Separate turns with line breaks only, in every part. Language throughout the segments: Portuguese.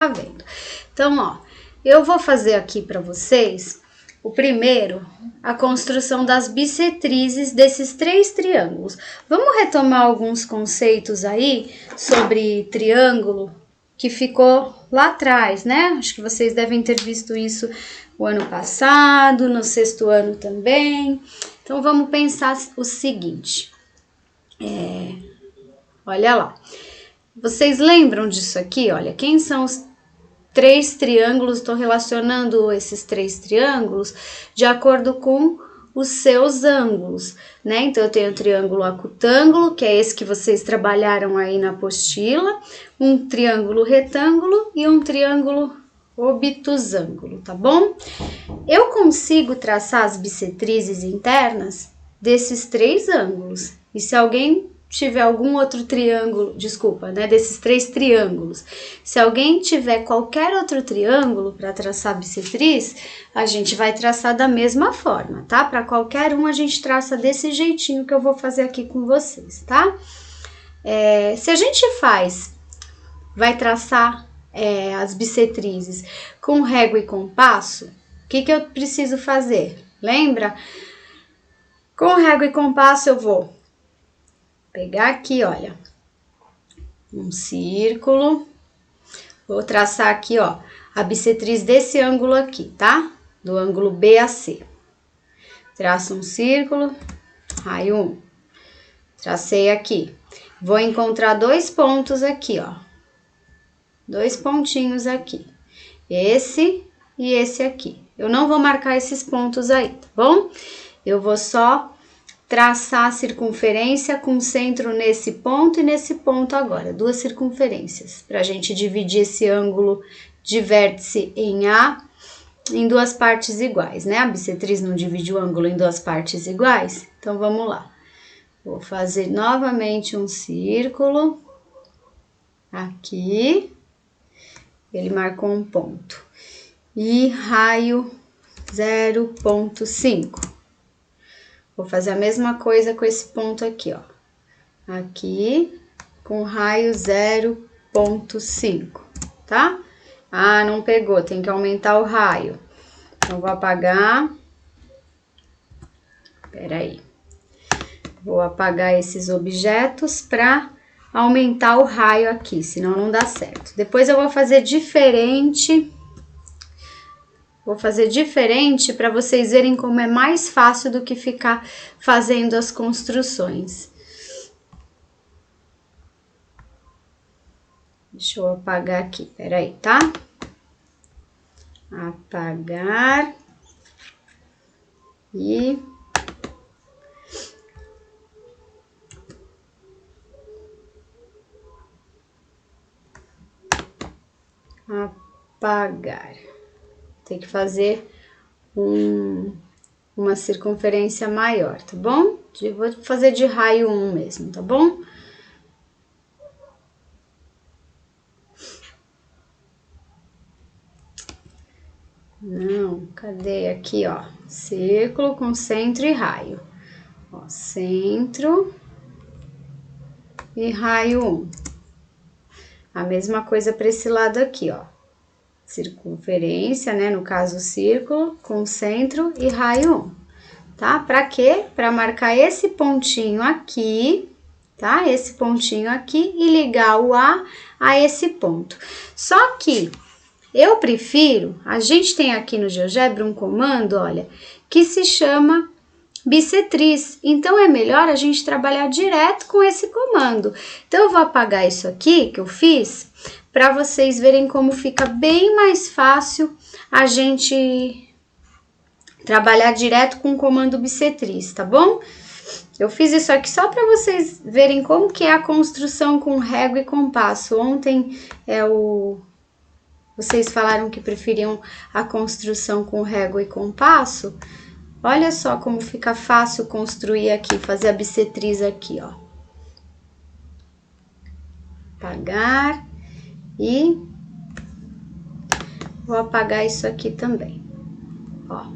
Tá vendo? Então, ó, eu vou fazer aqui para vocês o primeiro, a construção das bissetrizes desses 3 triângulos. Vamos retomar alguns conceitos aí sobre triângulo que ficou lá atrás, né? Acho que vocês devem ter visto isso o ano passado, no 6º ano também. Então, vamos pensar o seguinte. Olha lá. Vocês lembram disso aqui? Olha, quem são os 3 triângulos? Estou relacionando esses 3 triângulos de acordo com os seus ângulos, né? Então, eu tenho o triângulo acutângulo, que é esse que vocês trabalharam aí na apostila, um triângulo retângulo e um triângulo obtusângulo, tá bom? Eu consigo traçar as bissetrizes internas desses 3 ângulos. E se alguém tiver algum outro triângulo, desculpa, né, desses 3 triângulos, se alguém tiver qualquer outro triângulo para traçar bissetriz, a gente vai traçar da mesma forma, tá? Para qualquer um a gente traça desse jeitinho que eu vou fazer aqui com vocês, tá? Se a gente vai traçar as bissetrizes com régua e compasso, o que eu preciso fazer? Lembra? Com régua e compasso eu vou pegar aqui, olha, um círculo, vou traçar aqui, ó, a bissetriz desse ângulo aqui, tá? Do ângulo BAC. Traço um círculo, raio 1. Tracei aqui. Vou encontrar 2 pontos aqui, ó. 2 pontinhos aqui. Esse e esse aqui. Eu não vou marcar esses pontos aí, tá bom? Eu vou só traçar a circunferência com centro nesse ponto e nesse ponto agora, 2 circunferências, para a gente dividir esse ângulo de vértice em A em 2 partes iguais, né? A bissetriz não divide o ângulo em 2 partes iguais, então vamos lá. Vou fazer novamente um círculo aqui, ele marcou um ponto, e raio 0,5. Vou fazer a mesma coisa com esse ponto aqui, ó. Aqui, com raio 0,5, tá? Ah, não pegou, tem que aumentar o raio. Então, vou apagar. Peraí. Vou apagar esses objetos para aumentar o raio aqui, senão não dá certo. Depois eu vou fazer diferente. Vou fazer diferente para vocês verem como é mais fácil do que ficar fazendo as construções. Deixa eu apagar aqui, peraí, tá? Apagar. E apagar. Tem que fazer uma circunferência maior, tá bom? Vou fazer de raio 1 mesmo, tá bom? Não, cadê? Aqui, ó, círculo com centro e raio. Ó, centro e raio 1. A mesma coisa para esse lado aqui, ó. Circunferência, né? No caso, círculo com centro e raio 1, tá? Para quê? Para marcar esse pontinho aqui, tá? Esse pontinho aqui e ligar o A esse ponto. Só que eu prefiro, a gente tem aqui no GeoGebra um comando, olha, que se chama bissetriz. Então, é melhor a gente trabalhar direto com esse comando. Então, eu vou apagar isso aqui que eu fiz para vocês verem como fica bem mais fácil a gente trabalhar direto com o comando bissetriz, tá bom? Eu fiz isso aqui só para vocês verem como que é a construção com régua e compasso. Ontem vocês falaram que preferiam a construção com régua e compasso. Olha só como fica fácil construir aqui, fazer a bissetriz aqui, ó. Apagar. E vou apagar isso aqui também, ó.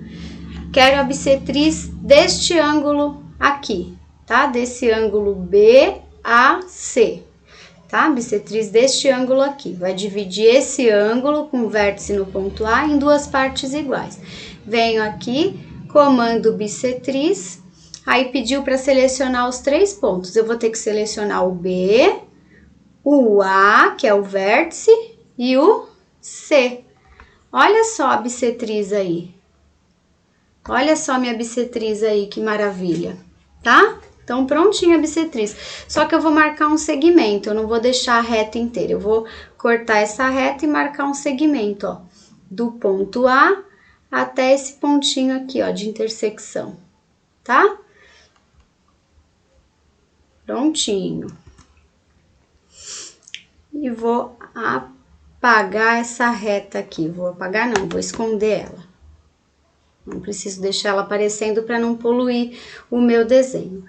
Quero a bissetriz deste ângulo aqui, tá? Desse ângulo BAC. tá? Bissetriz deste ângulo aqui. Vai dividir esse ângulo com vértice no ponto A em duas partes iguais. Venho aqui, comando bissetriz, aí pediu para selecionar os 3 pontos. Eu vou ter que selecionar o B, o A, que é o vértice, e o C. Olha só a bissetriz aí. Olha só minha bissetriz aí, que maravilha, tá? Então, prontinha a bissetriz. Só que eu vou marcar um segmento, eu não vou deixar a reta inteira. Eu vou cortar essa reta e marcar um segmento, ó. Do ponto A até esse pontinho aqui, ó, de intersecção, tá? Prontinho. E vou apagar essa reta aqui. Vou apagar não, vou esconder ela. Não preciso deixar ela aparecendo para não poluir o meu desenho.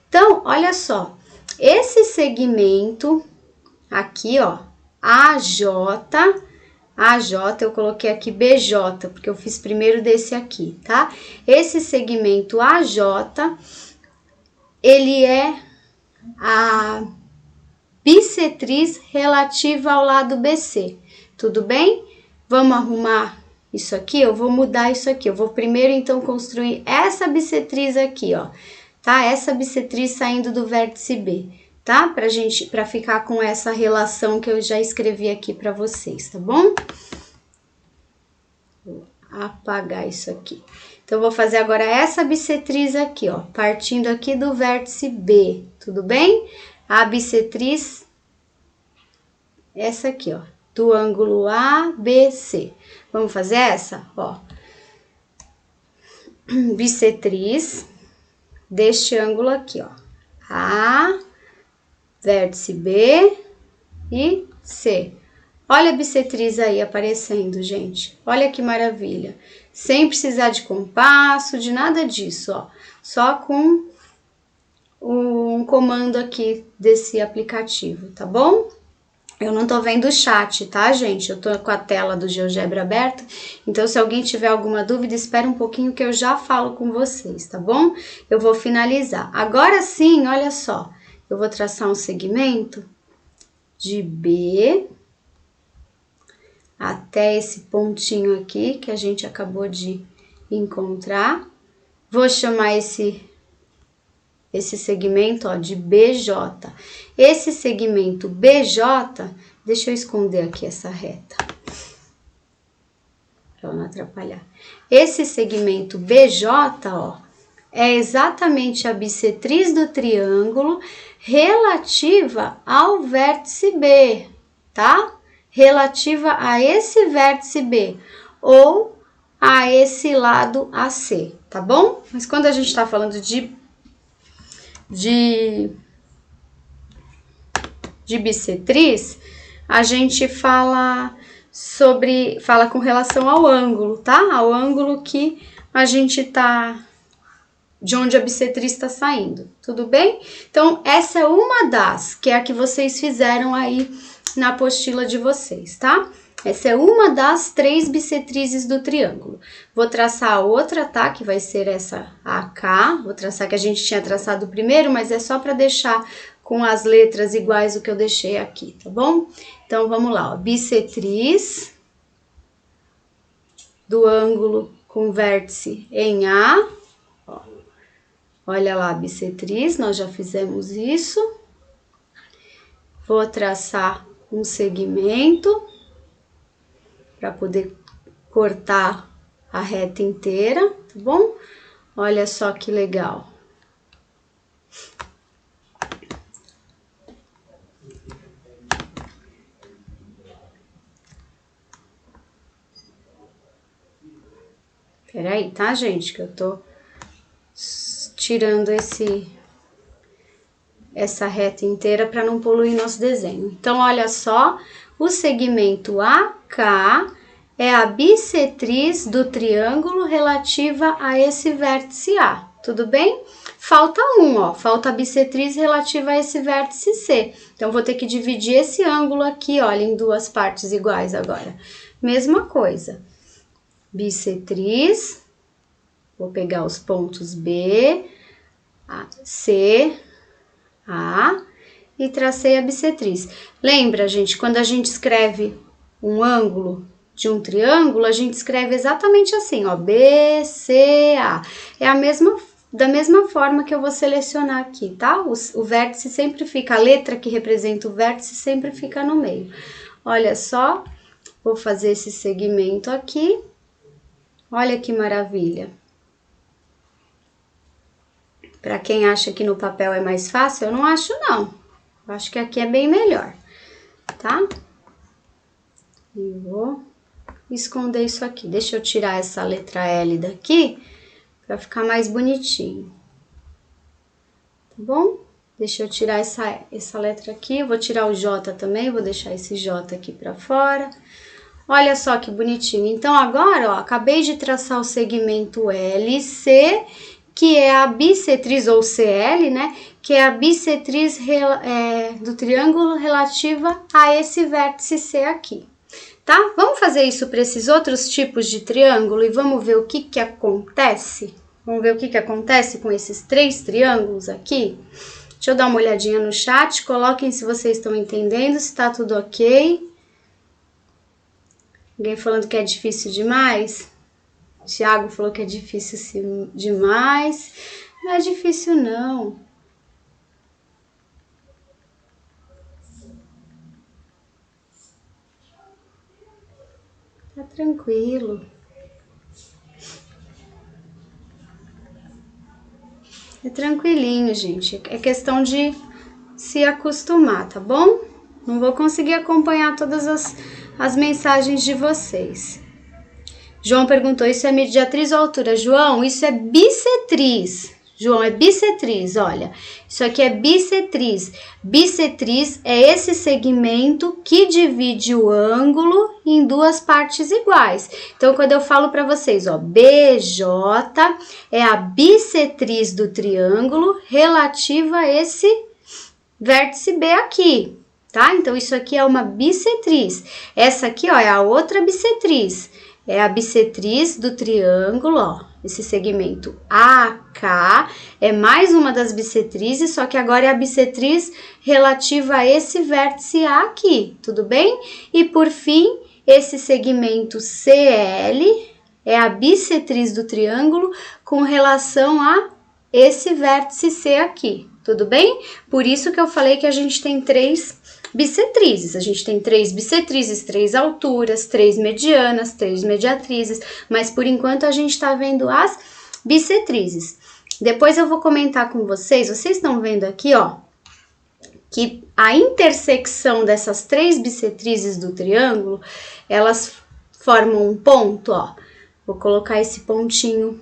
Então, olha só, esse segmento aqui, ó, AJ, eu coloquei aqui BJ, porque eu fiz primeiro desse aqui, tá? Esse segmento AJ, ele é a bissetriz relativa ao lado BC, tudo bem? Vamos arrumar isso aqui? Eu vou mudar isso aqui, eu vou primeiro então construir essa bissetriz aqui, ó, tá? Essa bissetriz saindo do vértice B, tá? Pra ficar com essa relação que eu já escrevi aqui pra vocês, tá bom? Vou apagar isso aqui. Então, eu vou fazer agora essa bissetriz aqui, ó, partindo aqui do vértice B, tudo bem? A bissetriz, essa aqui, ó, do ângulo ABC. Vamos fazer essa, ó. Bissetriz deste ângulo aqui, ó. A, vértice B e C. Olha a bissetriz aí aparecendo, gente. Olha que maravilha. Sem precisar de compasso, de nada disso, ó. Só com um comando aqui desse aplicativo, tá bom? Eu não tô vendo o chat, tá, gente? Eu tô com a tela do GeoGebra aberta, então se alguém tiver alguma dúvida, espera um pouquinho que eu já falo com vocês, tá bom? Eu vou finalizar. Agora sim, olha só, eu vou traçar um segmento de B até esse pontinho aqui que a gente acabou de encontrar. Vou chamar esse segmento, ó, de BJ. Esse segmento BJ, deixa eu esconder aqui essa reta, para não atrapalhar. Esse segmento BJ, ó, é exatamente a bissetriz do triângulo relativa ao vértice B, tá? Relativa a esse vértice B, ou a esse lado AC, tá bom? Mas quando a gente tá falando de bissetriz, a gente fala com relação ao ângulo, tá? Ao ângulo que a gente tá, de onde a bissetriz tá saindo, tudo bem? Então, essa é uma das, que é a que vocês fizeram aí na apostila de vocês, tá? Essa é uma das 3 bissetrizes do triângulo. Vou traçar a outra, tá? Que vai ser essa AK. Vou traçar que a gente tinha traçado primeiro, mas é só para deixar com as letras iguais o que eu deixei aqui, tá bom? Então, vamos lá, ó. Bissetriz do ângulo com vértice em A. Ó. Olha lá a bissetriz, nós já fizemos isso. Vou traçar um segmento para poder cortar a reta inteira, tá bom? Olha só que legal. Peraí, tá, gente? Que eu tô tirando essa reta inteira para não poluir nosso desenho. Então, olha só, o segmento AK é a bissetriz do triângulo relativa a esse vértice A, tudo bem? Falta um, ó, falta a bissetriz relativa a esse vértice C. Então, vou ter que dividir esse ângulo aqui, olha, em duas partes iguais agora. Mesma coisa. Bissetriz, vou pegar os pontos B, C, A, e tracei a bissetriz. Lembra, gente, quando a gente escreve um ângulo de um triângulo, a gente escreve exatamente assim, ó, BCA. É da mesma forma que eu vou selecionar aqui, tá? O vértice sempre fica, a letra que representa o vértice sempre fica no meio. Olha só, vou fazer esse segmento aqui. Olha que maravilha. Para quem acha que no papel é mais fácil, eu não acho não. Eu acho que aqui é bem melhor, tá? E vou esconder isso aqui. Deixa eu tirar essa letra L daqui para ficar mais bonitinho. Tá bom? Deixa eu tirar essa letra aqui. Eu vou tirar o J também, vou deixar esse J aqui para fora. Olha só que bonitinho. Então, agora, ó, acabei de traçar o segmento LC, que é a bissetriz, ou CL, né? Que é a bissetriz do triângulo relativa a esse vértice C aqui, tá? Vamos fazer isso para esses outros tipos de triângulo e vamos ver o que que acontece? Vamos ver o que que acontece com esses 3 triângulos aqui? Deixa eu dar uma olhadinha no chat, coloquem se vocês estão entendendo, se tá tudo ok. Alguém falando que é difícil demais? Tiago falou que é difícil demais. Não é difícil, não. Tá tranquilo. É tranquilinho, gente. É questão de se acostumar, tá bom? Não vou conseguir acompanhar todas as mensagens de vocês. João perguntou, isso é mediatriz ou altura? João, isso é bissetriz. João, é bissetriz, olha. Isso aqui é bissetriz. Bissetriz é esse segmento que divide o ângulo em 2 partes iguais. Então, quando eu falo para vocês, ó, BJ é a bissetriz do triângulo relativa a esse vértice B aqui, tá? Então, isso aqui é uma bissetriz. Essa aqui, ó, é a outra bissetriz. É a bissetriz do triângulo, ó, esse segmento AK, é mais uma das bissetrizes, só que agora é a bissetriz relativa a esse vértice A aqui, tudo bem? E por fim, esse segmento CL é a bissetriz do triângulo com relação a esse vértice C aqui, tudo bem? Por isso que eu falei que a gente tem 3 bissetrizes. A gente tem 3 bissetrizes, 3 alturas, 3 medianas, 3 mediatrizes, mas por enquanto a gente tá vendo as bissetrizes. Depois eu vou comentar com vocês estão vendo aqui, ó, que a intersecção dessas 3 bissetrizes do triângulo, elas formam um ponto, ó. Vou colocar esse pontinho.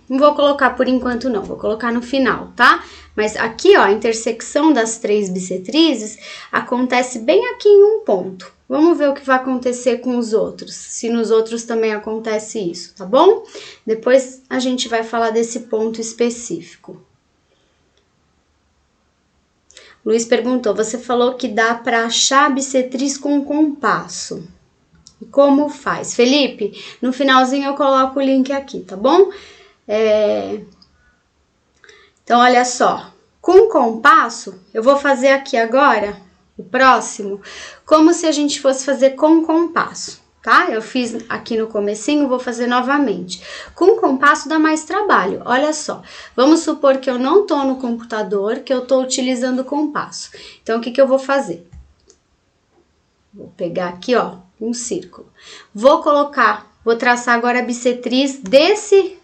Não vou colocar por enquanto não, vou colocar no final, tá? Mas aqui, ó, a intersecção das 3 bissetrizes acontece bem aqui em um ponto. Vamos ver o que vai acontecer com os outros, se nos outros também acontece isso, tá bom? Depois a gente vai falar desse ponto específico. Luiz perguntou, você falou que dá para achar a bissetriz com compasso. E como faz? Felipe, no finalzinho eu coloco o link aqui, tá bom? Então, olha só, com compasso, eu vou fazer aqui agora, o próximo, como se a gente fosse fazer com compasso, tá? Eu fiz aqui no comecinho, vou fazer novamente. Com compasso dá mais trabalho, olha só. Vamos supor que eu não tô no computador, que eu tô utilizando o compasso. Então, o que que eu vou fazer? Vou pegar aqui, ó, um círculo. Vou traçar agora a bissetriz desse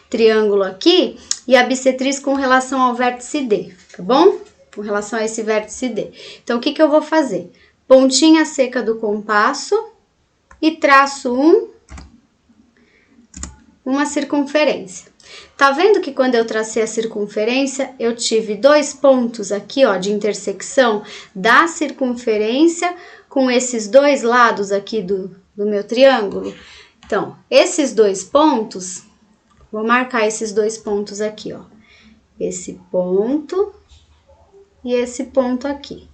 triângulo aqui e a bissetriz com relação ao vértice D, tá bom? Com relação a esse vértice D. Então, o que que eu vou fazer? Pontinha seca do compasso e traço uma circunferência. Tá vendo que quando eu tracei a circunferência, eu tive 2 pontos aqui, ó, de intersecção da circunferência com esses 2 lados aqui do meu triângulo? Então, esses 2 pontos, vou marcar esses 2 pontos aqui, ó. Esse ponto e esse ponto aqui.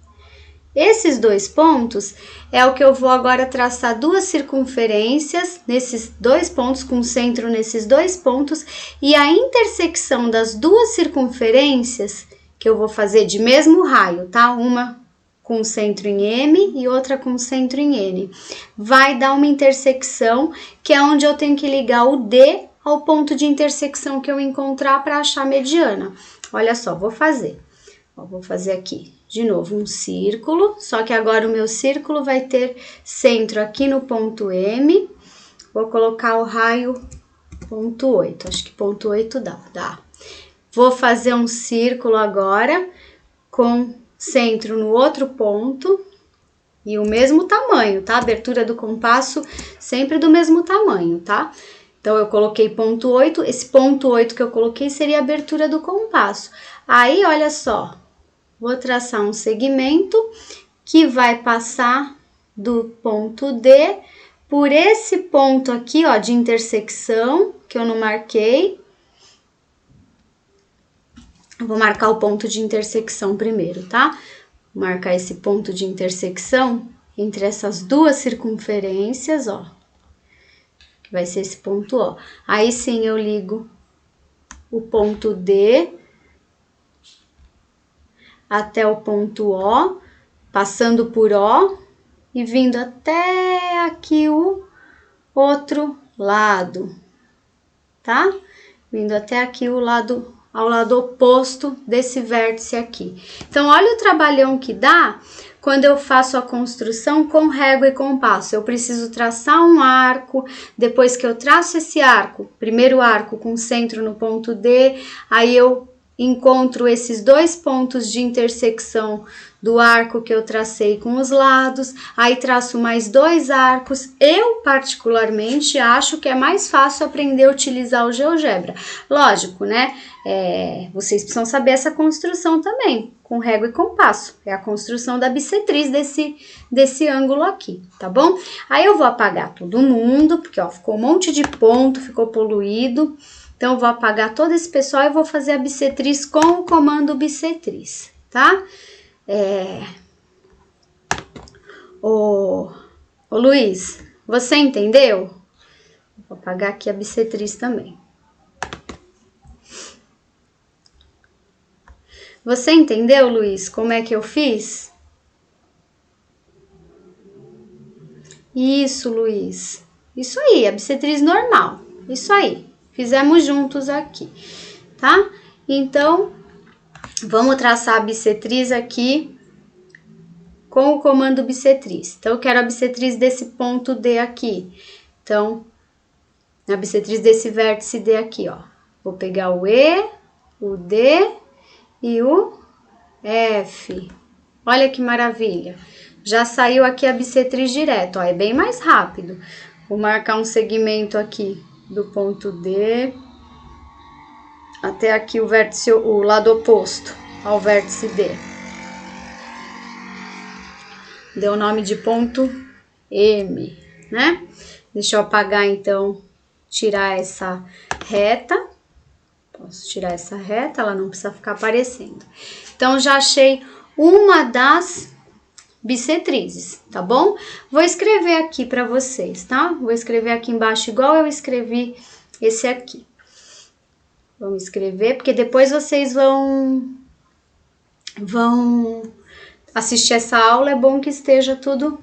Esses 2 pontos é o que eu vou agora traçar 2 circunferências nesses 2 pontos, com centro nesses 2 pontos, e a intersecção das 2 circunferências que eu vou fazer de mesmo raio, tá? Uma com centro em M e outra com centro em N. Vai dar uma intersecção, que é onde eu tenho que ligar o D ao ponto de intersecção que eu encontrar para achar a mediana. Olha só, vou fazer. Ó, vou fazer aqui de novo um círculo, só que agora o meu círculo vai ter centro aqui no ponto M. Vou colocar o raio ponto 8, acho que ponto 8 dá. Vou fazer um círculo agora com centro no outro ponto e o mesmo tamanho, tá? Abertura do compasso sempre do mesmo tamanho, tá? Então, eu coloquei ponto 8, esse ponto 8 que eu coloquei seria a abertura do compasso. Aí, olha só, vou traçar um segmento que vai passar do ponto D por esse ponto aqui, ó, de intersecção, que eu não marquei. Vou marcar o ponto de intersecção primeiro, tá? Vou marcar esse ponto de intersecção entre essas duas circunferências, ó. Que vai ser esse ponto O. Aí sim eu ligo o ponto D até o ponto O, passando por O e vindo até aqui o outro lado, tá? Vindo até aqui ao lado oposto desse vértice aqui. Então, olha o trabalhão que dá quando eu faço a construção com régua e compasso. Eu preciso traçar um arco, depois que eu traço esse arco, primeiro arco com centro no ponto D, aí eu encontro esses dois pontos de intersecção do arco que eu tracei com os lados, aí traço mais dois arcos. Eu, particularmente, acho que é mais fácil aprender a utilizar o GeoGebra. Lógico, né? Vocês precisam saber essa construção também, com régua e compasso. É a construção da bissetriz desse ângulo aqui, tá bom? Aí eu vou apagar todo mundo, porque, ó, ficou um monte de ponto, ficou poluído. Então, eu vou apagar todo esse pessoal e vou fazer a bissetriz com o comando bissetriz, tá? Ô Luiz, você entendeu? Vou apagar aqui a bissetriz também. Você entendeu, Luiz, como é que eu fiz? Isso, Luiz. Isso aí, a bissetriz normal. Isso aí. Fizemos juntos aqui, tá? Então, vamos traçar a bissetriz aqui com o comando bissetriz. Então, eu quero a bissetriz desse ponto D aqui. Então, a bissetriz desse vértice D aqui, ó. Vou pegar o E, o D e o F. Olha que maravilha. Já saiu aqui a bissetriz direto, ó. É bem mais rápido. Vou marcar um segmento aqui do ponto D até aqui o vértice, o lado oposto ao vértice D. Deu o nome de ponto M, né? Deixa eu apagar, então, tirar essa reta. Posso tirar essa reta, ela não precisa ficar aparecendo. Então, já achei uma das bissetrizes, tá bom? Vou escrever aqui para vocês, tá? Vou escrever aqui embaixo igual eu escrevi esse aqui. Vamos escrever, porque depois vocês vão assistir essa aula. É bom que esteja tudo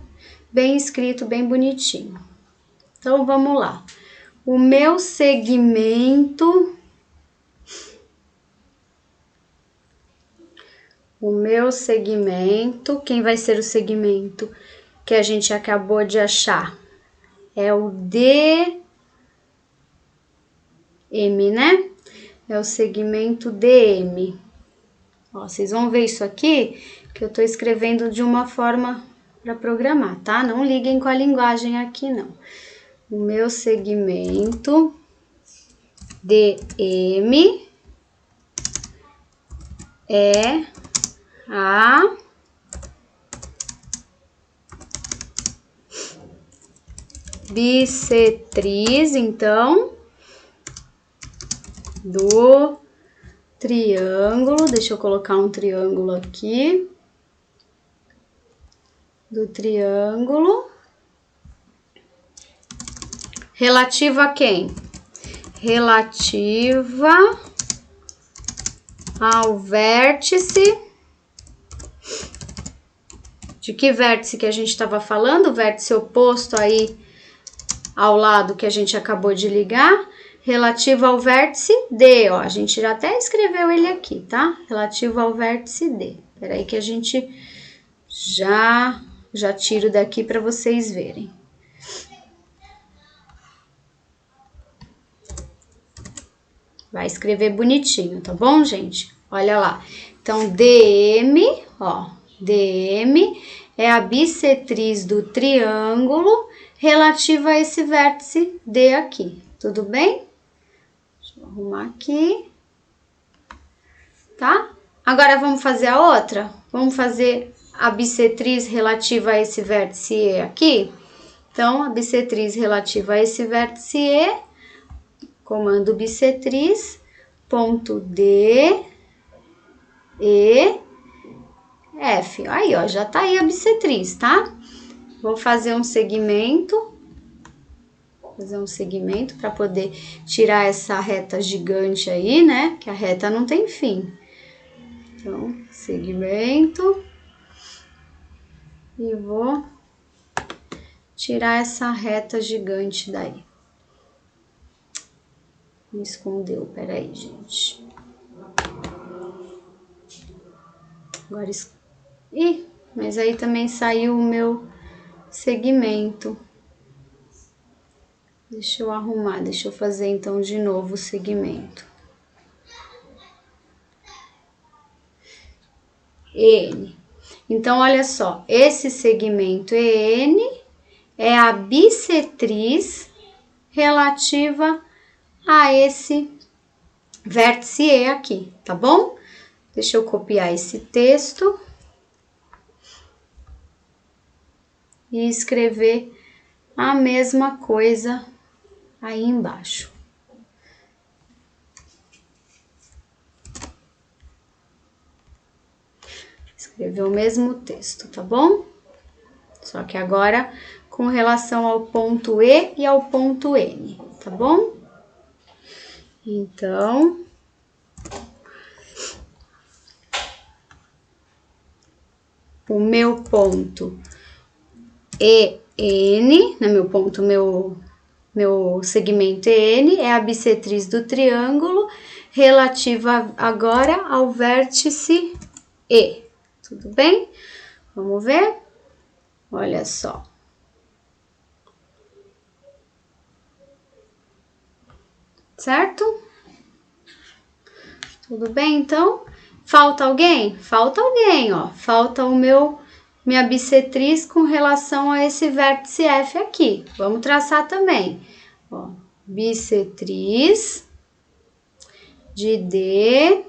bem escrito, bem bonitinho. Então, vamos lá. O meu segmento... quem vai ser o segmento que a gente acabou de achar? É o DM, né? É o segmento DM. Ó, vocês vão ver isso aqui, que eu tô escrevendo de uma forma para programar, tá? Não liguem com a linguagem aqui, não. O meu segmento DM é a bissetriz, então, do triângulo. Deixa eu colocar um triângulo aqui. Do triângulo. Relativo a quem? Relativa ao vértice. De que vértice que a gente estava falando? O vértice oposto aí ao lado que a gente acabou de ligar, relativo ao vértice D, ó, a gente já até escreveu ele aqui, tá? Relativo ao vértice D. Espera aí que a gente já tiro daqui para vocês verem. Vai escrever bonitinho, tá bom, gente? Olha lá. Então, DM, ó, DM é a bissetriz do triângulo relativa a esse vértice D aqui, tudo bem? Deixa eu arrumar aqui, tá? Agora vamos fazer a outra? Vamos fazer a bissetriz relativa a esse vértice E aqui? Então, a bissetriz relativa a esse vértice E, comando bissetriz, ponto D, E, F. Aí, ó, já tá aí a bissetriz, tá? Vou fazer um segmento. Para poder tirar essa reta gigante aí, né? Que a reta não tem fim. Então, segmento. E vou tirar essa reta gigante daí. Me escondeu, peraí, gente. Agora, ih, mas aí também saiu o meu segmento. Deixa eu arrumar, deixa eu fazer então de novo o segmento. EN. Então, olha só, esse segmento EN é a bissetriz relativa a esse vértice E aqui, tá bom? Deixa eu copiar esse texto e escrever a mesma coisa aí embaixo. Escrever o mesmo texto, tá bom? Só que agora com relação ao ponto E e ao ponto N, tá bom? Então, o meu ponto EN, né, meu segmento EN é a bissetriz do triângulo relativa agora ao vértice E. Tudo bem? Vamos ver? Olha só. Certo? Tudo bem, então? Falta alguém? Falta alguém, ó. Falta minha bissetriz com relação a esse vértice F aqui. Vamos traçar também. Ó, bissetriz de D,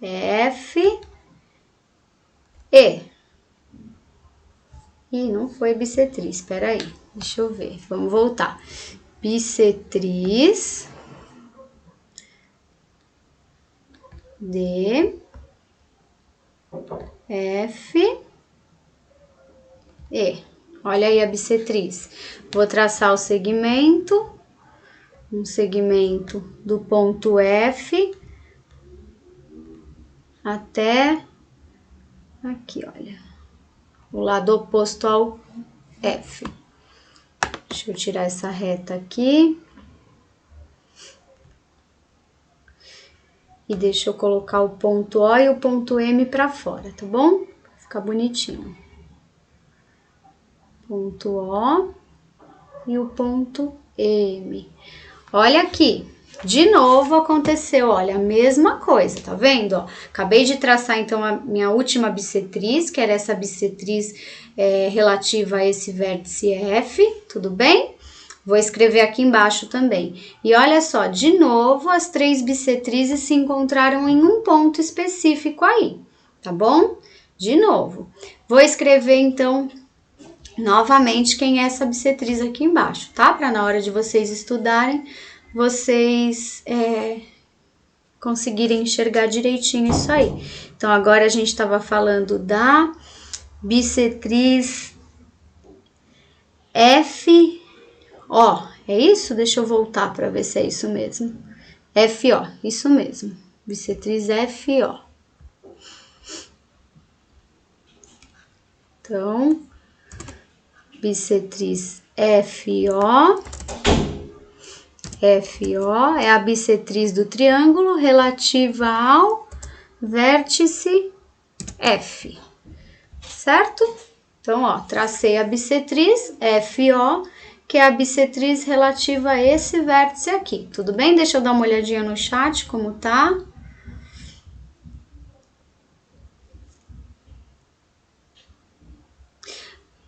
F, E. Ih, não foi bissetriz, espera aí. Deixa eu ver, vamos voltar. Bissetriz D, F, E. Olha aí a bissetriz. Vou traçar o segmento, um segmento do ponto F até aqui, olha, o lado oposto ao F. Deixa eu tirar essa reta aqui. E deixa eu colocar o ponto O e o ponto M pra fora, tá bom? Pra ficar bonitinho. Ponto O e o ponto M. Olha aqui, de novo aconteceu, olha, a mesma coisa, tá vendo? Ó, acabei de traçar então a minha última bissetriz, que era essa bissetriz relativa a esse vértice F, tudo bem? Vou escrever aqui embaixo também. E olha só, de novo, as três bissetrizes se encontraram em um ponto específico aí, tá bom? De novo. Vou escrever, então, novamente quem é essa bissetriz aqui embaixo, tá? Para na hora de vocês estudarem, vocês conseguirem enxergar direitinho isso aí. Então, agora a gente estava falando da bissetriz F, ó, é isso? Deixa eu voltar para ver se é isso mesmo. FO, isso mesmo. bissetriz FO. Então, bissetriz FO. FO é a bissetriz do triângulo relativa ao vértice F, certo? Então, ó, tracei a bissetriz FO, que é a bissetriz relativa a esse vértice aqui, tudo bem? Deixa eu dar uma olhadinha no chat, como tá.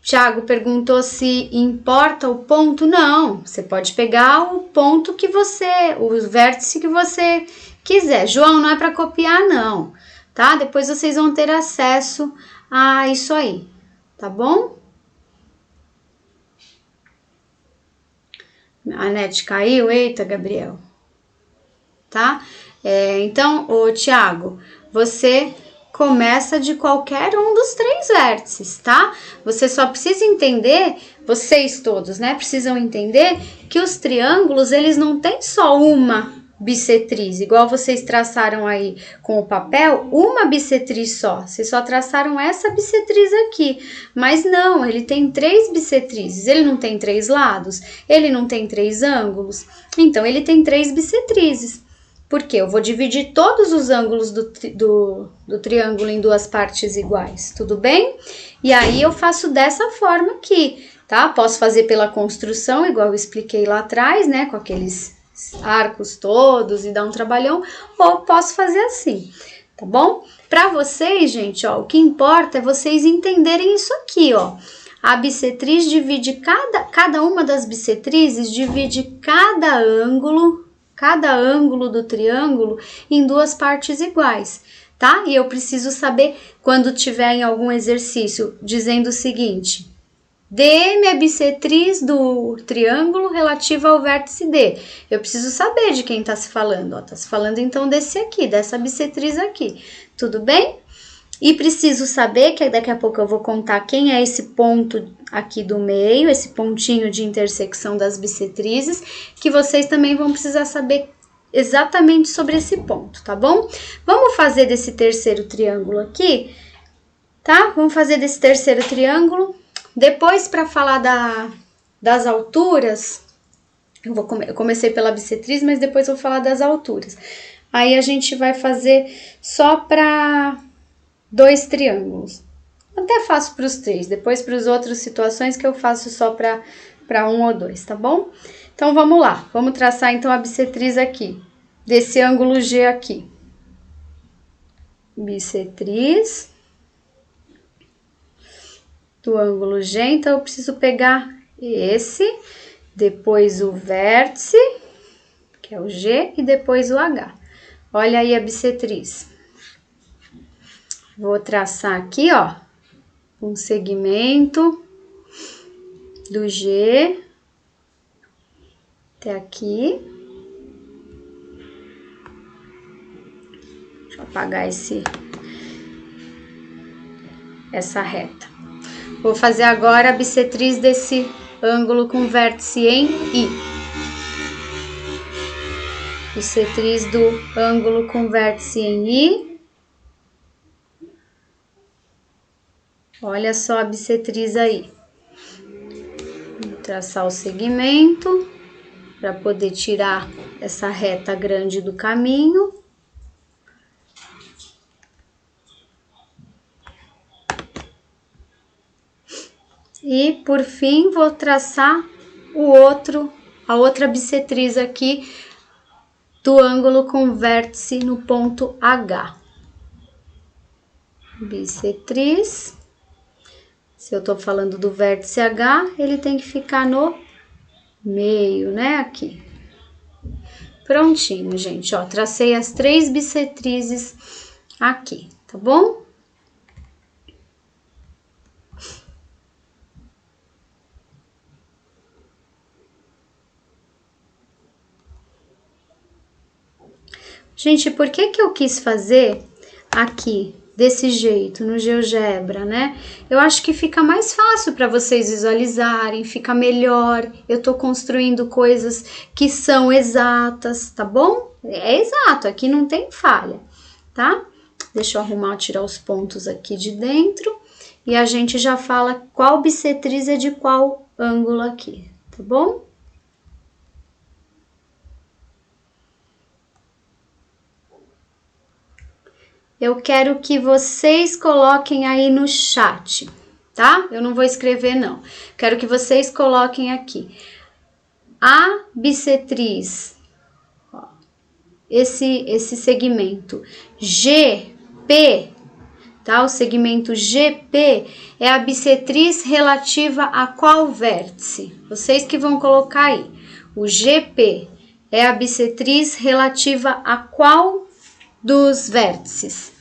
Tiago perguntou se importa o ponto. Não, você pode pegar o ponto que você, o vértice que você quiser. João, não é para copiar não, tá? Depois vocês vão ter acesso a isso aí, tá bom? A net caiu? Eita, Gabriel. Tá? Então, ô Tiago, você começa de qualquer um dos 3 vértices, tá? Você só precisa entender, vocês todos, né, precisam entender que os triângulos, eles não têm só uma bissetriz, igual vocês traçaram aí com o papel, uma bissetriz só. Vocês só traçaram essa bissetriz aqui, mas não, ele tem 3 bissetrizes. Ele não tem 3 lados, ele não tem 3 ângulos, então ele tem 3 bissetrizes. Porque eu vou dividir todos os ângulos do triângulo em 2 partes iguais, tudo bem? E aí eu faço dessa forma aqui, tá? Posso fazer pela construção, igual eu expliquei lá atrás, né? Com aqueles arcos todos e dar um trabalhão, ou posso fazer assim, tá bom? Para vocês, gente, ó, o que importa é vocês entenderem isso aqui, ó. A bissetriz divide cada uma das bissetrizes divide cada ângulo do triângulo em 2 partes iguais, tá? E eu preciso saber, quando tiver em algum exercício, dizendo o seguinte: DM é a bissetriz do triângulo relativa ao vértice D. Eu preciso saber de quem tá se falando, ó. Tá se falando então desse aqui, dessa bissetriz aqui, tudo bem? E preciso saber, que daqui a pouco eu vou contar quem é esse ponto aqui do meio, esse pontinho de intersecção das bissetrizes, que vocês também vão precisar saber exatamente sobre esse ponto, tá bom? Vamos fazer desse terceiro triângulo aqui, tá? Vamos fazer desse terceiro triângulo. Depois, para falar das alturas, eu comecei pela bissetriz, mas depois eu vou falar das alturas. Aí a gente vai fazer só para 2 triângulos. Até faço para os 3, depois para as outras situações que eu faço só para 1 ou 2, tá bom? Então vamos lá, vamos traçar então a bissetriz aqui, desse ângulo G aqui. Bissetriz do ângulo G, então eu preciso pegar esse, depois o vértice, que é o G, e depois o H. Olha aí a bissetriz. Vou traçar aqui, ó, um segmento do G até aqui. Deixa eu apagar essa reta. Vou fazer agora a bissetriz desse ângulo com vértice em I. Bissetriz do ângulo com vértice em I. Olha só a bissetriz aí. Vou traçar o segmento para poder tirar essa reta grande do caminho. E por fim vou traçar a outra bissetriz aqui do ângulo com vértice no ponto H. Bissetriz. Se eu tô falando do vértice H, ele tem que ficar no meio, né? Aqui. Prontinho, gente, ó. Tracei as 3 bissetrizes aqui, tá bom? Gente, por que eu quis fazer aqui desse jeito, no GeoGebra, né? Eu acho que fica mais fácil para vocês visualizarem, fica melhor. Eu tô construindo coisas que são exatas, tá bom? É exato, aqui não tem falha, tá? Deixa eu arrumar, tirar os pontos aqui de dentro. E a gente já fala qual bissetriz é de qual ângulo aqui, tá bom? Eu quero que vocês coloquem aí no chat, tá? Eu não vou escrever, não. Quero que vocês coloquem aqui. A bissetriz, ó, esse segmento GP, tá? O segmento GP é a bissetriz relativa a qual vértice? Vocês que vão colocar aí. O GP é a bissetriz relativa a qual dos vértices?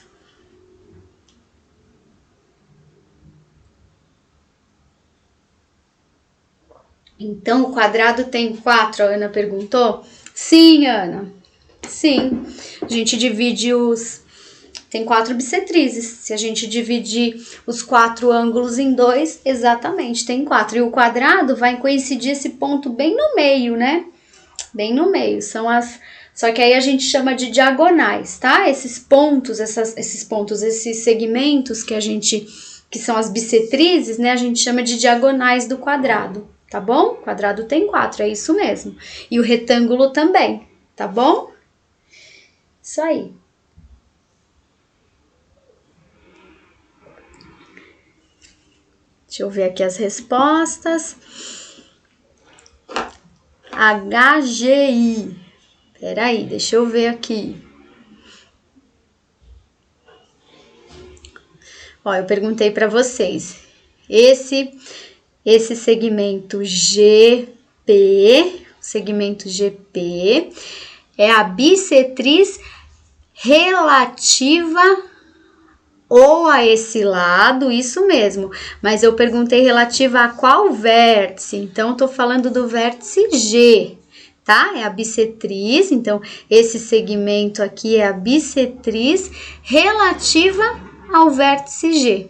Então, o quadrado tem 4, a Ana perguntou? Sim, Ana. Sim. A gente divide os... Tem 4 bissetrizes. Se a gente dividir os 4 ângulos em 2, exatamente, tem 4. E o quadrado vai coincidir esse ponto bem no meio, né? Bem no meio. São as... Só que aí a gente chama de diagonais, tá? Esses pontos, esses segmentos que são as bissetrizes, né? A gente chama de diagonais do quadrado, tá bom? O quadrado tem 4, é isso mesmo. E o retângulo também, tá bom? Isso aí. Deixa eu ver aqui as respostas. HGI. Peraí, deixa eu ver aqui. Ó, eu perguntei para vocês. Esse segmento GP, é a bissetriz relativa ou a esse lado, isso mesmo. Mas eu perguntei relativa a qual vértice? Então, eu tô falando do vértice G, tá? É a bissetriz, então, esse segmento aqui é a bissetriz relativa ao vértice G,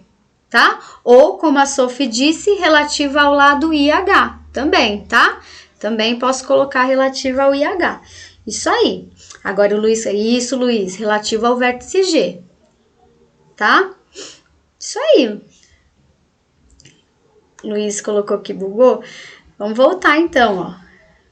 tá? Ou, como a Sophie disse, relativa ao lado IH, também, tá? Também posso colocar relativa ao IH. Isso aí. Agora, o Luiz, isso, Luiz, relativo ao vértice G, tá? Isso aí. Luiz colocou que bugou. Vamos voltar, então, ó.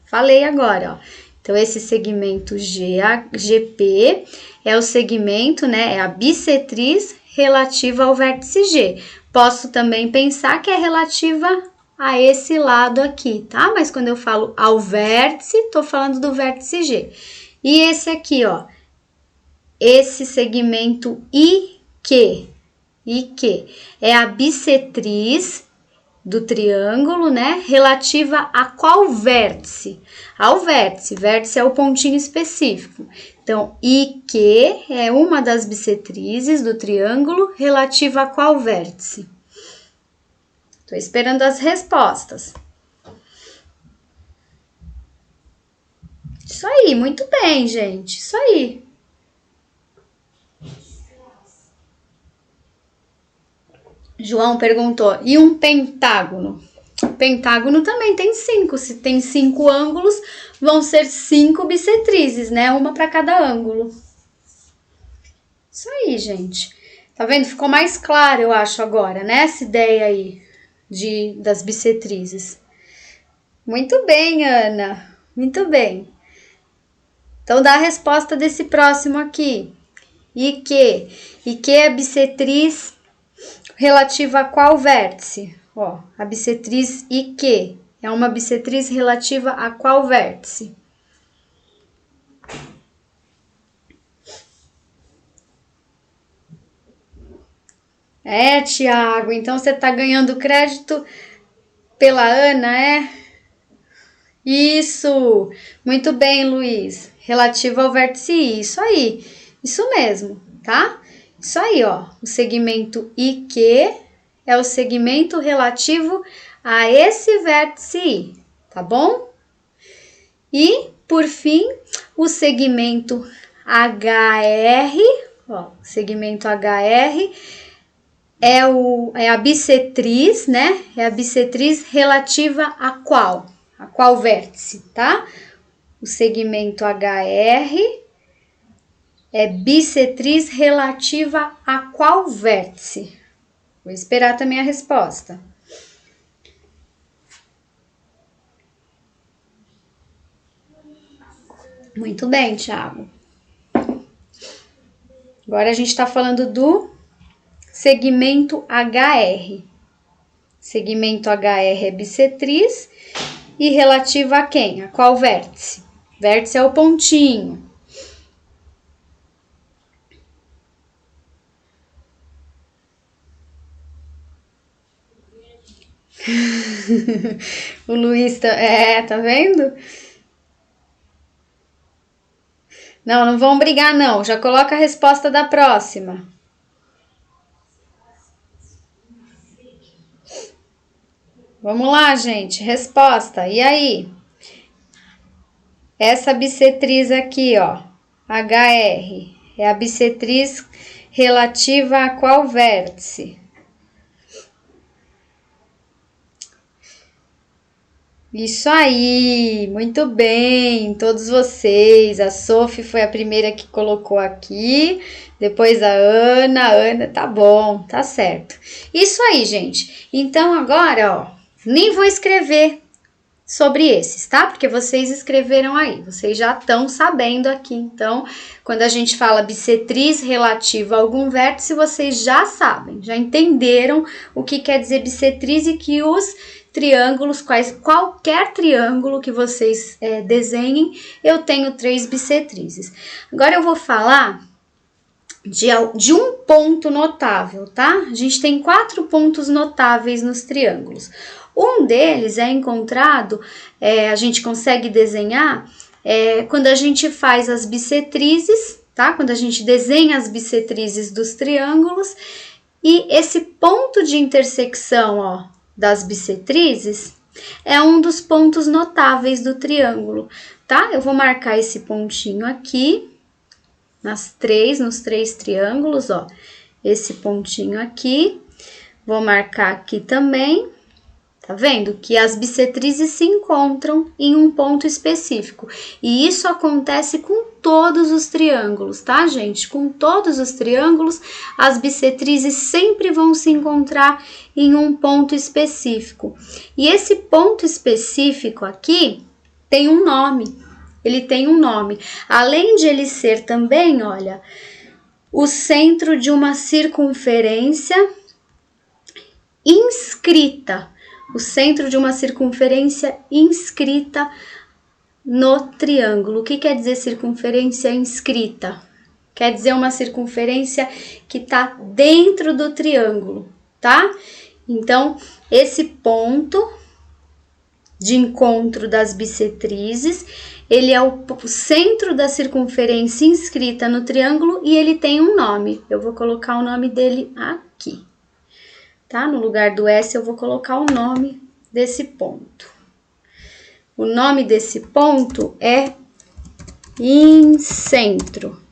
Falei agora, ó. Então, esse segmento GP é o segmento, né? É a bissetriz relativa ao vértice G. Posso também pensar que é relativa a esse lado aqui, tá? Mas quando eu falo ao vértice, tô falando do vértice G. E esse aqui, ó. Esse segmento IQ é a bissetriz do triângulo, né? Relativa a qual vértice? Ao vértice. Vértice é o pontinho específico. Então, IQ é uma das bissetrizes do triângulo relativa a qual vértice? Tô esperando as respostas. Isso aí, muito bem, gente. Isso aí. João perguntou, e um pentágono? Pentágono também tem 5. Se tem 5 ângulos, vão ser 5 bissetrizes, né? Uma para cada ângulo. Isso aí, gente. Tá vendo? Ficou mais claro, eu acho, agora, né? Essa ideia aí das bissetrizes. Muito bem, Ana. Muito bem. Então, dá a resposta desse próximo aqui. IQ é a bissetriz relativa a qual vértice? Ó, a bissetriz IQ é uma bissetriz relativa a qual vértice? É, Tiago, então você tá ganhando crédito pela Ana, é? Isso! Muito bem, Luiz. Relativa ao vértice I, isso aí. Isso mesmo, tá? Isso aí, ó. O segmento IQ é o segmento relativo a esse vértice I, tá bom? E, por fim, o segmento HR, ó, segmento HR é a bissetriz, né? É a bissetriz relativa a qual? A qual vértice, tá? O segmento HR é bissetriz relativa a qual vértice? Vou esperar também a resposta. Muito bem, Thiago. Agora a gente está falando do segmento HR. Segmento HR é bissetriz e relativa a quem? A qual vértice? Vértice é o pontinho. O Luiz tá vendo? Não vão brigar não, já coloca a resposta da próxima. Vamos lá, gente, resposta, e aí? Essa bissetriz aqui, ó, HR, é a bissetriz relativa a qual vértice? Isso aí, muito bem, todos vocês. A Sophie foi a primeira que colocou aqui, depois a Ana, tá bom, tá certo. Isso aí, gente. Então agora, ó, nem vou escrever sobre esses, tá? Porque vocês escreveram aí, vocês já estão sabendo aqui. Então, quando a gente fala bissetriz relativa a algum vértice, vocês já sabem, já entenderam o que quer dizer bissetriz e que os triângulos, qualquer triângulo que vocês desenhem, eu tenho 3 bissetrizes. Agora eu vou falar de um ponto notável, tá? A gente tem 4 pontos notáveis nos triângulos. Um deles é encontrado, a gente consegue desenhar quando a gente faz as bissetrizes, tá? Quando a gente desenha as bissetrizes dos triângulos, e esse ponto de intersecção, ó, das bissetrizes é um dos pontos notáveis do triângulo, tá? Eu vou marcar esse pontinho aqui nos 3 triângulos, ó, esse pontinho aqui, vou marcar aqui também. Tá vendo? Que as bissetrizes se encontram em um ponto específico. E isso acontece com todos os triângulos, tá, gente? Com todos os triângulos, as bissetrizes sempre vão se encontrar em um ponto específico. E esse ponto específico aqui tem um nome. Ele tem um nome. Além de ele ser também, olha, o centro de uma circunferência inscrita. O centro de uma circunferência inscrita no triângulo. O que quer dizer circunferência inscrita? Quer dizer uma circunferência que está dentro do triângulo, tá? Então, esse ponto de encontro das bissetrizes, ele é o centro da circunferência inscrita no triângulo e ele tem um nome. Eu vou colocar o nome dele aqui. Tá? No lugar do S eu vou colocar o nome desse ponto. O nome desse ponto é incentro,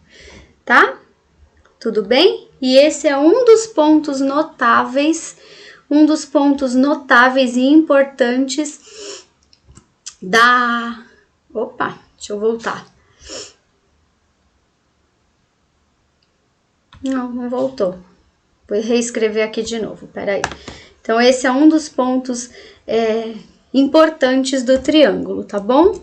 tá? Tudo bem? E esse é um dos pontos notáveis e importantes da... Opa, deixa eu voltar. Não voltou. Vou reescrever aqui de novo, peraí. Então, esse é um dos pontos importantes do triângulo, tá bom?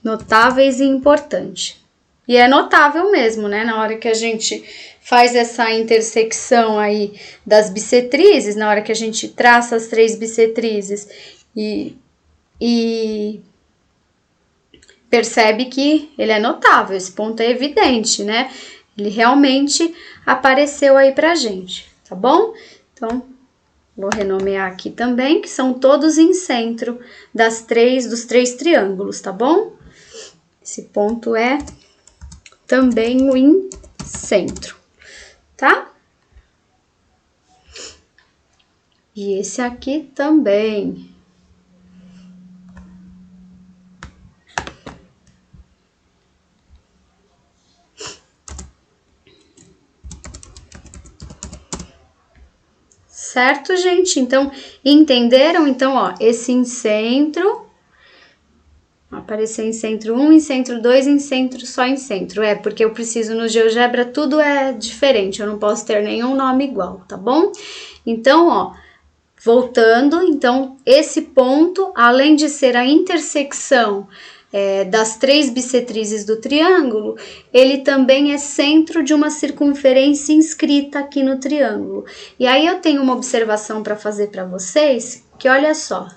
Notáveis e importante. E é notável mesmo, né? Na hora que a gente faz essa intersecção aí das bissetrizes, na hora que a gente traça as 3 bissetrizes e percebe que ele é notável, esse ponto é evidente, né? Ele realmente apareceu aí pra gente, tá bom? Então, vou renomear aqui também, que são todos em centro dos 3 triângulos, tá bom? Esse ponto é também o incentro, tá? E esse aqui também. Certo, gente? Então, entenderam? Então, ó, esse incentro Apareceu em centro 1, em centro 2, em centro, só em centro. É, porque eu preciso no GeoGebra, tudo é diferente, eu não posso ter nenhum nome igual, tá bom? Então, ó, voltando, então, esse ponto, além de ser a intersecção das três bissetrizes do triângulo, ele também é centro de uma circunferência inscrita aqui no triângulo. E aí eu tenho uma observação para fazer para vocês, que olha só,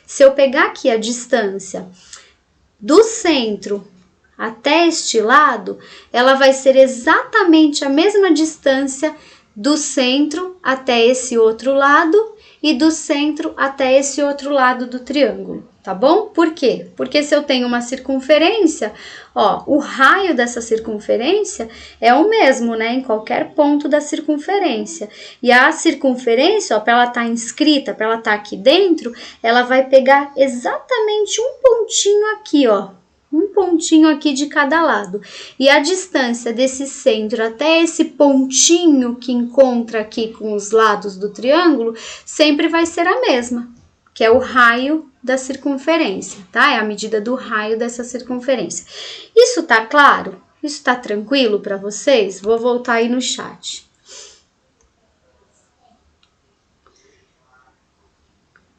se eu pegar aqui a distância do centro até este lado, ela vai ser exatamente a mesma distância do centro até esse outro lado e do centro até esse outro lado do triângulo, tá bom? Por quê? Porque se eu tenho uma circunferência, ó, o raio dessa circunferência é o mesmo, né, em qualquer ponto da circunferência. E a circunferência, ó, para ela estar inscrita, para ela estar aqui dentro, ela vai pegar exatamente um pontinho aqui, ó, um pontinho aqui de cada lado. E a distância desse centro até esse pontinho que encontra aqui com os lados do triângulo sempre vai ser a mesma, que é o raio da circunferência, tá? É a medida do raio dessa circunferência. Isso tá claro? Isso tá tranquilo para vocês? Vou voltar aí no chat.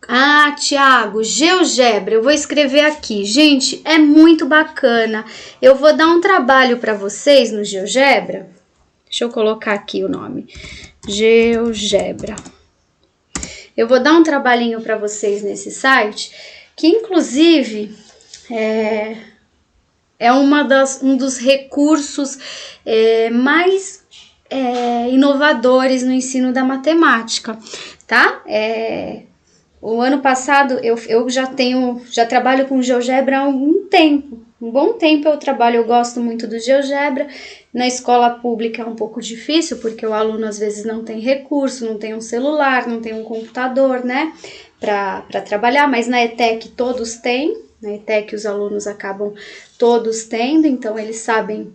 Ah, Tiago, GeoGebra, eu vou escrever aqui. Gente, é muito bacana. Eu vou dar um trabalho para vocês no GeoGebra. Deixa eu colocar aqui o nome. GeoGebra. Eu vou dar um trabalhinho para vocês nesse site, que inclusive é um dos recursos mais inovadores no ensino da matemática, tá? O ano passado eu já trabalho com GeoGebra há algum tempo. Um bom tempo eu gosto muito do GeoGebra. Na escola pública é um pouco difícil, porque o aluno às vezes não tem recurso, não tem um celular, não tem um computador, né, para trabalhar, mas na ETEC todos têm, na ETEC os alunos acabam todos tendo, então eles sabem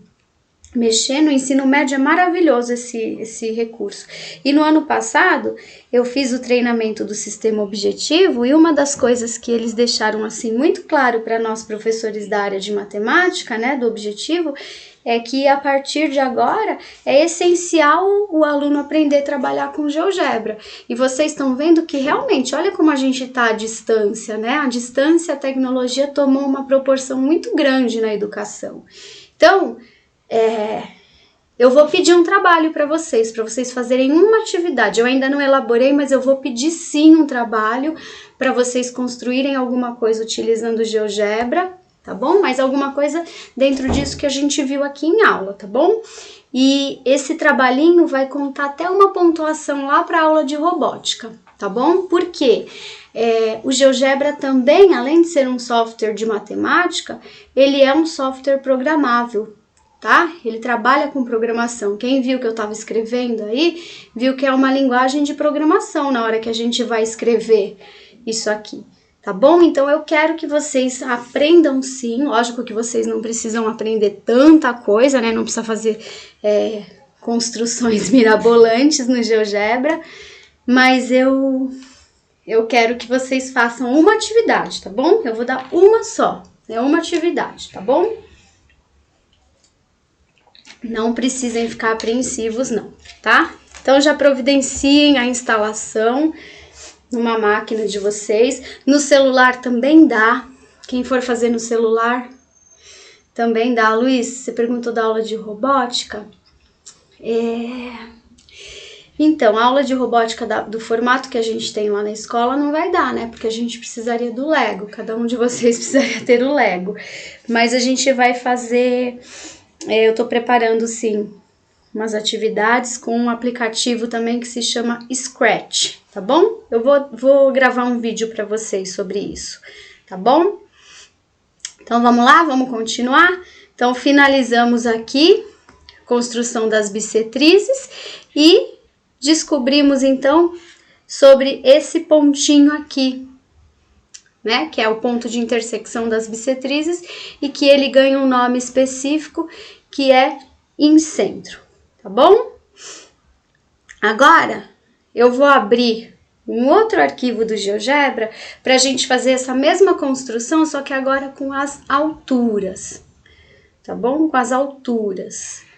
mexer. No ensino médio é maravilhoso esse recurso. E no ano passado eu fiz o treinamento do sistema objetivo, e uma das coisas que eles deixaram assim muito claro para nós professores da área de matemática, né, do objetivo, é que a partir de agora é essencial o aluno aprender a trabalhar com GeoGebra. E vocês estão vendo que realmente, olha como a gente está à distância, né? A distância, a tecnologia tomou uma proporção muito grande na educação. Então, eu vou pedir um trabalho para vocês fazerem uma atividade. Eu ainda não elaborei, mas eu vou pedir sim um trabalho para vocês construírem alguma coisa utilizando o GeoGebra, tá bom? Mas alguma coisa dentro disso que a gente viu aqui em aula, tá bom? E esse trabalhinho vai contar até uma pontuação lá para a aula de robótica, tá bom? Por quê? O GeoGebra também, além de ser um software de matemática, ele é um software programável, tá? Ele trabalha com programação. Quem viu que eu estava escrevendo aí, viu que é uma linguagem de programação na hora que a gente vai escrever isso aqui, tá bom? Então eu quero que vocês aprendam sim, lógico que vocês não precisam aprender tanta coisa, né? Não precisa fazer construções mirabolantes no GeoGebra, mas eu quero que vocês façam uma atividade, tá bom? Eu vou dar uma só, uma atividade, tá bom? Não precisem ficar apreensivos não, tá? Então já providenciem a instalação numa máquina de vocês. No celular também dá. Quem for fazer no celular também dá. Luiz, você perguntou da aula de robótica? Então, a aula de robótica do formato que a gente tem lá na escola não vai dar, né? Porque a gente precisaria do Lego. Cada um de vocês precisaria ter o Lego. Mas a gente vai fazer... eu tô preparando, sim, umas atividades com um aplicativo também que se chama Scratch, tá bom? Eu vou gravar um vídeo para vocês sobre isso, tá bom? Então, vamos lá? Vamos continuar? Então, finalizamos aqui a construção das bissetrizes e descobrimos, então, sobre esse pontinho aqui, né, que é o ponto de intersecção das bissetrizes e que ele ganha um nome específico que é incentro, tá bom? Agora eu vou abrir um outro arquivo do GeoGebra para a gente fazer essa mesma construção, só que agora com as alturas, tá bom? Com as alturas.